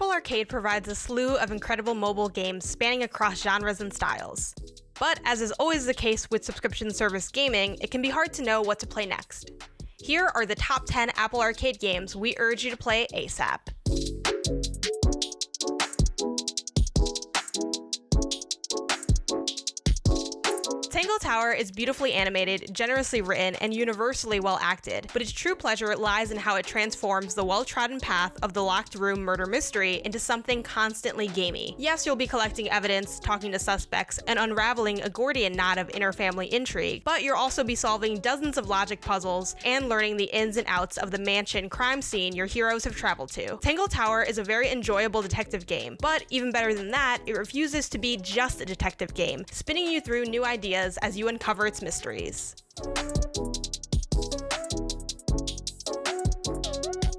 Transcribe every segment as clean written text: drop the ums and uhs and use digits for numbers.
Apple Arcade provides a slew of incredible mobile games spanning across genres and styles. But as is always the case with subscription service gaming, it can be hard to know what to play next. Here are the top 10 Apple Arcade games we urge you to play ASAP. Tangle Tower is beautifully animated, generously written, and universally well acted, but its true pleasure lies in how it transforms the well-trodden path of the locked room murder mystery into something constantly gamey. Yes, you'll be collecting evidence, talking to suspects, and unraveling a Gordian knot of inter-family intrigue, but you'll also be solving dozens of logic puzzles and learning the ins and outs of the mansion crime scene your heroes have traveled to. Tangle Tower is a very enjoyable detective game, but even better than that, it refuses to be just a detective game, spinning you through new ideas as you uncover its mysteries.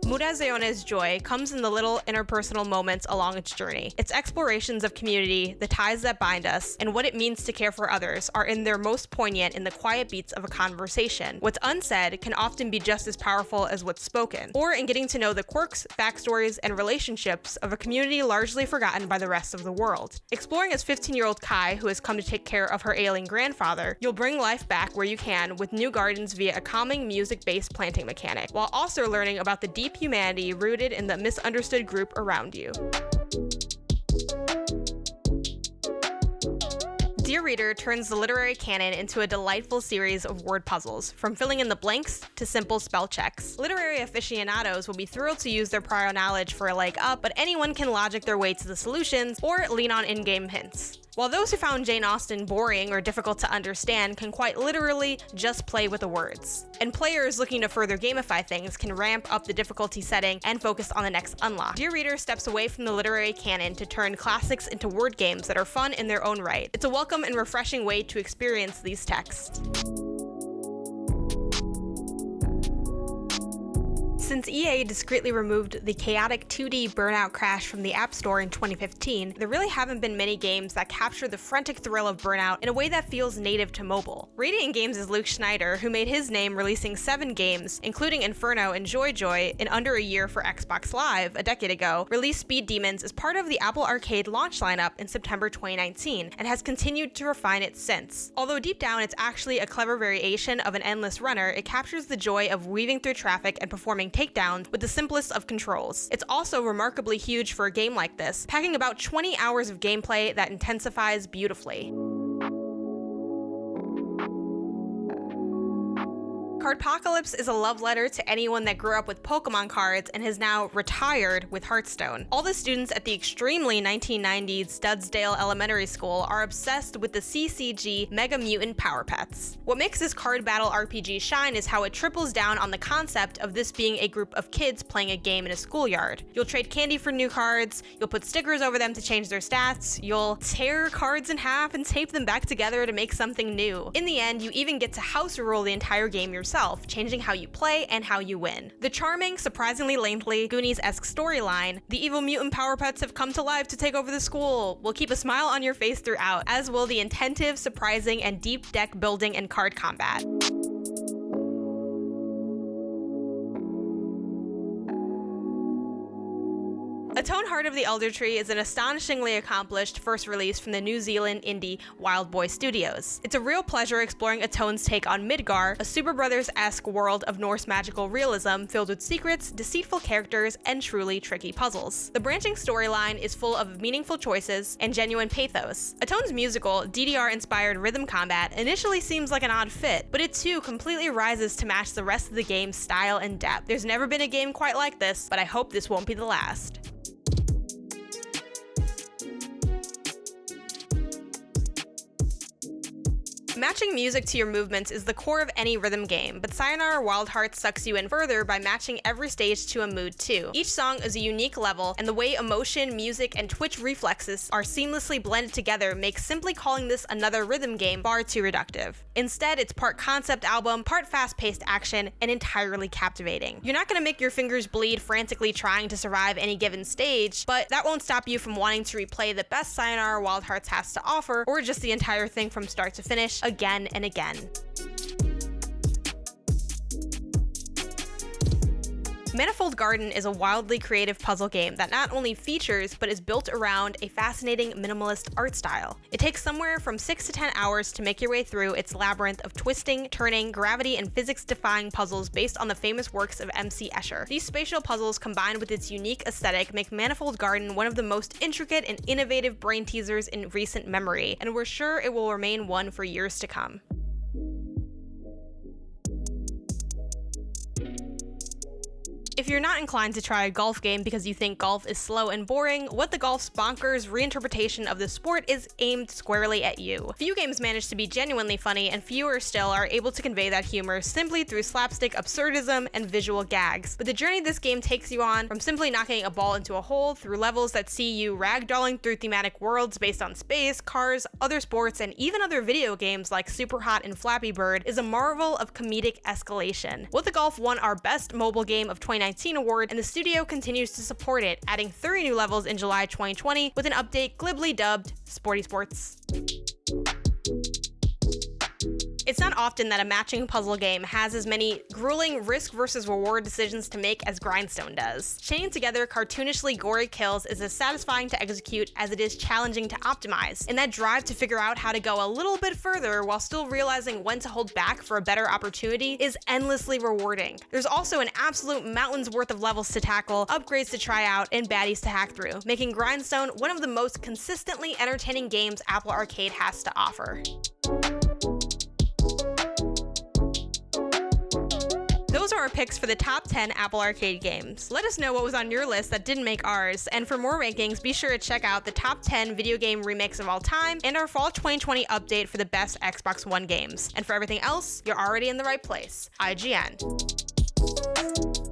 Murazeone's joy comes in the little interpersonal moments along its journey. Its explorations of community, the ties that bind us, and what it means to care for others are in their most poignant in the quiet beats of a conversation. What's unsaid can often be just as powerful as what's spoken, or in getting to know the quirks, backstories, and relationships of a community largely forgotten by the rest of the world. Exploring as 15-year-old Kai, who has come to take care of her ailing grandfather, you'll bring life back where you can with new gardens via a calming music-based planting mechanic, while also learning about the deep humanity rooted in the misunderstood group around you. Dear Reader turns the literary canon into a delightful series of word puzzles, from filling in the blanks to simple spell checks. Literary aficionados will be thrilled to use their prior knowledge for a leg up, but anyone can logic their way to the solutions or lean on in-game hints. While those who found Jane Austen boring or difficult to understand can quite literally just play with the words. And players looking to further gamify things can ramp up the difficulty setting and focus on the next unlock. Dear Reader steps away from the literary canon to turn classics into word games that are fun in their own right. It's a welcome and refreshing way to experience these texts. Since EA discreetly removed the chaotic 2D Burnout crash from the App Store in 2015, there really haven't been many games that capture the frantic thrill of Burnout in a way that feels native to mobile. Radiant Games' Luke Schneider, who made his name releasing 7 games, including Inferno and Joy Joy, in under a year for Xbox Live a decade ago, released Speed Demons as part of the Apple Arcade launch lineup in September 2019, and has continued to refine it since. Although deep down it's actually a clever variation of an endless runner, it captures the joy of weaving through traffic and performing takedowns with the simplest of controls. It's also remarkably huge for a game like this, packing about 20 hours of gameplay that intensifies beautifully. Cardpocalypse is a love letter to anyone that grew up with Pokemon cards and has now retired with Hearthstone. All the students at the extremely 1990s Studsdale Elementary School are obsessed with the CCG Mega Mutant Power Pets. What makes this card battle RPG shine is how it triples down on the concept of this being a group of kids playing a game in a schoolyard. You'll trade candy for new cards, you'll put stickers over them to change their stats, you'll tear cards in half and tape them back together to make something new. In the end, you even get to house rule the entire game yourself, changing how you play and how you win. The charming, surprisingly lengthy, Goonies-esque storyline, the evil mutant power pets have come to life to take over the school, will keep a smile on your face throughout, as will the intensive, surprising, and deep deck building and card combat. Atone Heart of the Elder Tree is an astonishingly accomplished first release from the New Zealand indie Wild Boy Studios. It's a real pleasure exploring Atone's take on Midgar, a Super Brothers-esque world of Norse magical realism filled with secrets, deceitful characters, and truly tricky puzzles. The branching storyline is full of meaningful choices and genuine pathos. Atone's musical, DDR-inspired rhythm combat initially seems like an odd fit, but it too completely rises to match the rest of the game's style and depth. There's never been a game quite like this, but I hope this won't be the last. Matching music to your movements is the core of any rhythm game, but Sayonara Wild Hearts sucks you in further by matching every stage to a mood too. Each song is a unique level, and the way emotion, music, and twitch reflexes are seamlessly blended together makes simply calling this another rhythm game far too reductive. Instead, it's part concept album, part fast-paced action, and entirely captivating. You're not gonna make your fingers bleed frantically trying to survive any given stage, but that won't stop you from wanting to replay the best Sayonara Wild Hearts has to offer, or just the entire thing from start to finish, again and again. Manifold Garden is a wildly creative puzzle game that not only features, but is built around a fascinating minimalist art style. It takes somewhere from 6 to 10 hours to make your way through its labyrinth of twisting, turning, gravity, and physics-defying puzzles based on the famous works of M.C. Escher. These spatial puzzles, combined with its unique aesthetic, make Manifold Garden one of the most intricate and innovative brain teasers in recent memory, and we're sure it will remain one for years to come. If you're not inclined to try a golf game because you think golf is slow and boring, What the Golf's bonkers reinterpretation of the sport is aimed squarely at you. Few games manage to be genuinely funny, and fewer still are able to convey that humor simply through slapstick absurdism and visual gags. But the journey this game takes you on, from simply knocking a ball into a hole through levels that see you ragdolling through thematic worlds based on space, cars, other sports, and even other video games like Super Hot and Flappy Bird, is a marvel of comedic escalation. What the Golf won our Best Mobile Game of 2019 award, and the studio continues to support it, adding 30 new levels in July 2020 with an update glibly dubbed Sporty Sports. It's not often that a matching puzzle game has as many grueling risk versus reward decisions to make as Grindstone does. Chaining together cartoonishly gory kills is as satisfying to execute as it is challenging to optimize, and that drive to figure out how to go a little bit further while still realizing when to hold back for a better opportunity is endlessly rewarding. There's also an absolute mountain's worth of levels to tackle, upgrades to try out, and baddies to hack through, making Grindstone one of the most consistently entertaining games Apple Arcade has to offer. Those are our picks for the top 10 Apple Arcade games. Let us know what was on your list that didn't make ours, and for more rankings, be sure to check out the top 10 video game remakes of all time and our fall 2020 update for the best Xbox One games. And for everything else, you're already in the right place. IGN.